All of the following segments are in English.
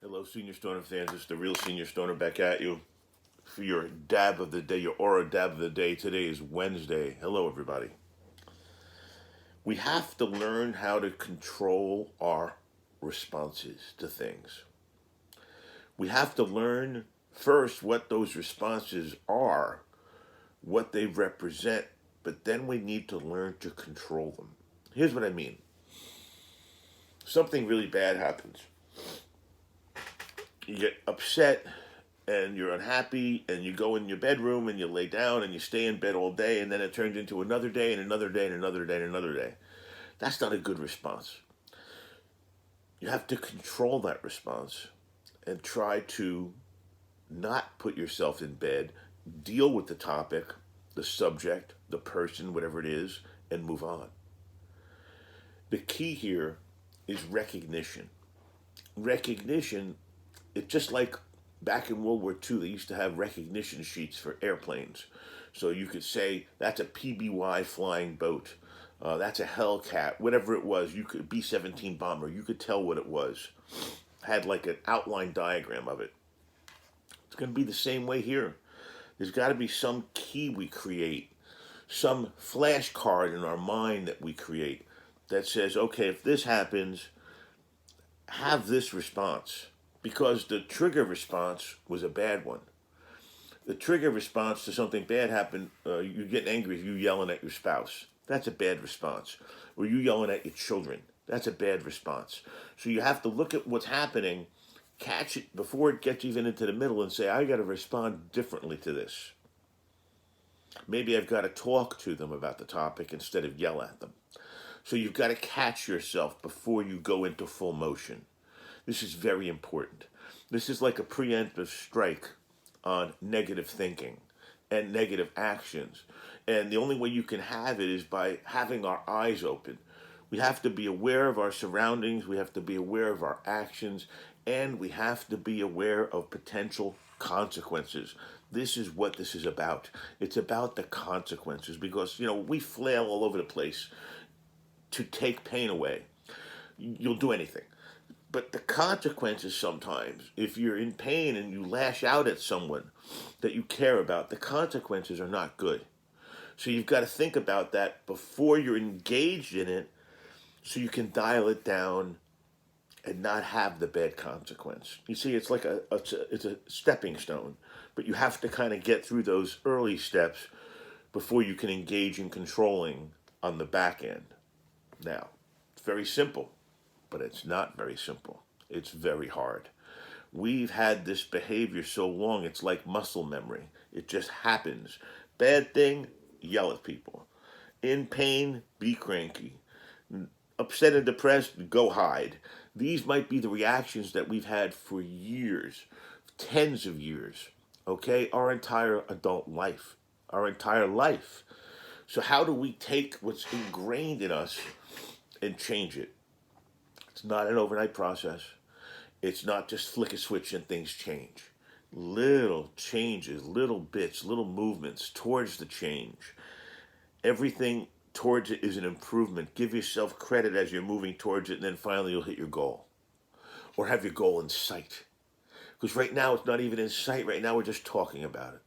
Hello, Senior Stoner fans. It's the real Senior Stoner back at you for your dab of the day, your Aura dab of the day. Today is Wednesday. Hello, everybody. We have to learn how to control our responses to things. We have to learn first what those responses are, what they represent, but then we need to learn to control them. Here's what I mean. Something really bad happens. You get upset and you're unhappy and you go in your bedroom and you lay down and you stay in bed all day, and then it turns into another day and another day and another day and another day. That's not a good response. You have to control that response and try to not put yourself in bed, deal with the topic, the subject, the person, whatever it is, and move on. The key here is recognition. Recognition, it's just like back in World War II, they used to have recognition sheets for airplanes. So you could say, that's a PBY flying boat. That's a Hellcat, whatever it was. You could B-17 bomber. You could tell what it was. Had like an outline diagram of it. It's going to be the same way here. There's got to be some key we create, some flashcard in our mind that we create that says, okay, if this happens, have this response. Because the trigger response was a bad one. The trigger response to something bad happen, you get angry, you yelling at your spouse. That's a bad response. Or you yelling at your children. That's a bad response. So you have to look at what's happening, catch it before it gets even into the middle, and say, I got to respond differently to this. Maybe I've got to talk to them about the topic instead of yell at them. So you've got to catch yourself before you go into full motion. This is very important. This is like a preemptive strike on negative thinking and negative actions. And the only way you can have it is by having our eyes open. We have to be aware of our surroundings, we have to be aware of our actions, and we have to be aware of potential consequences. This is what this is about. It's about the consequences because, we flail all over the place to take pain away. You'll do anything. But the consequences sometimes, if you're in pain and you lash out at someone that you care about, the consequences are not good. So you've got to think about that before you're engaged in it so you can dial it down and not have the bad consequence. You see, it's like it's a stepping stone, but you have to kind of get through those early steps before you can engage in controlling on the back end. Now, it's very simple, but it's not very simple. It's very hard. We've had this behavior so long, it's like muscle memory. It just happens. Bad thing, yell at people. In pain, be cranky. Upset and depressed, go hide. These might be the reactions that we've had for years, tens of years, okay? Our entire adult life, our entire life. So how do we take what's ingrained in us and change it? It's not an overnight process. It's not just flick a switch and things change. Little changes, little bits, little movements towards the change. Everything towards it is an improvement. Give yourself credit as you're moving towards it, and then finally you'll hit your goal. Or have your goal in sight. Because right now it's not even in sight. Right now we're just talking about it.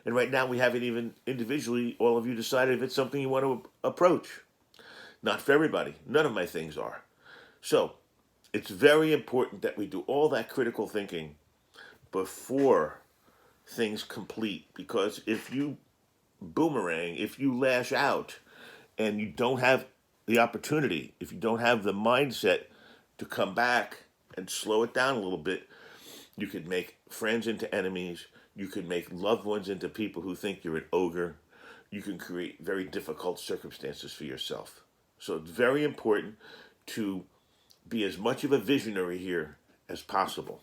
And right now we haven't even individually, all of you, decided if it's something you want to approach. Not for everybody. None of my things are. So, it's very important that we do all that critical thinking before things complete. Because if you boomerang, if you lash out, and you don't have the opportunity, if you don't have the mindset to come back and slow it down a little bit, you could make friends into enemies. You could make loved ones into people who think you're an ogre. You can create very difficult circumstances for yourself. So it's very important to be as much of a visionary here as possible.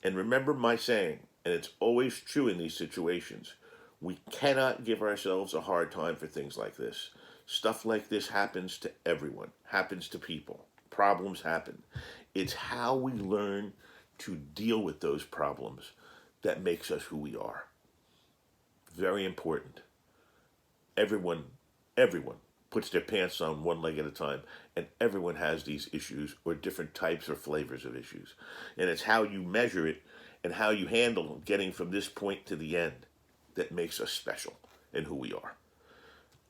And remember my saying, and it's always true in these situations, we cannot give ourselves a hard time for things like this. Stuff like this happens to everyone, happens to people. Problems happen. It's how we learn to deal with those problems that makes us who we are. Very important. Everyone puts their pants on one leg at a time. And everyone has these issues or different types or flavors of issues. And it's how you measure it and how you handle getting from this point to the end that makes us special in who we are.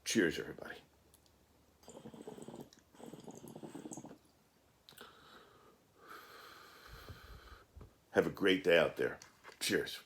Cheers, everybody. Have a great day out there. Cheers.